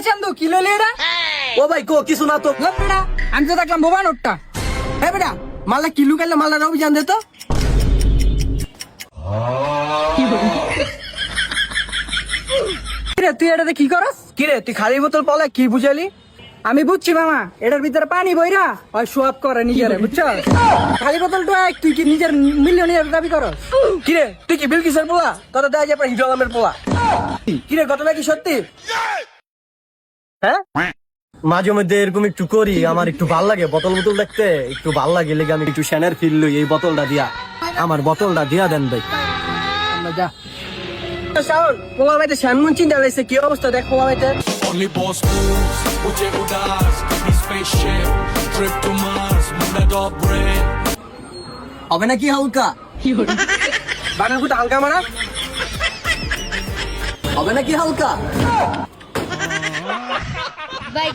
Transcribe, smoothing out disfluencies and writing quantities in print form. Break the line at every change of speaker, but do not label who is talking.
চান্দু কি লইলি এটা?
ও ভাই কো কিছু না তো।
বেটা আমি তো দেখলাম বোবা নোটটা। হ্যাঁ বেটা মালটা কিলু কাইলে মালটা অভিযান দে তো। কিরে তুই এটাতে কি করস?
কিরে তুই খালি বোতল পালা কি বুঝালি?
আমি বুঝছি মামা, এটার ভিতরে পানি বইরা ওই শো আপ করে নিজেরে, বুঝছো? খালি বোতলটা তুই কি নিজের মিলিয়নিয়ার দাবি করস?
কিরে তুই কি বিলকিসের পোলা? কত দেয়া যায় হিরো আলমের পোলা? কিরে ঘটনা কি সত্যি? হ্যাঁ মাঝে মধ্যে এরকম একটু করি, আমার একটু ভাল লাগে বোতল বোতল দেখতে, একটু ভাল লাগে লেগে আমি একটু শ্যানের ফিল লই। এই বোতলটা দিয়া আমার বোতলটা দিয়া দেন ভাই।
যা
শাওন পোলা ভাইতে শ্যানমুন চিন্তা লাইছে, কি অবস্থা দেখ পোলা ভাইতে।
Only boss moves, uje udas, be spaceship, trip to Mars, munda dog brain.
হবে নাকি হালকা? বাগান কুটা হালকা মারা হবে নাকি হালকা?
Bye,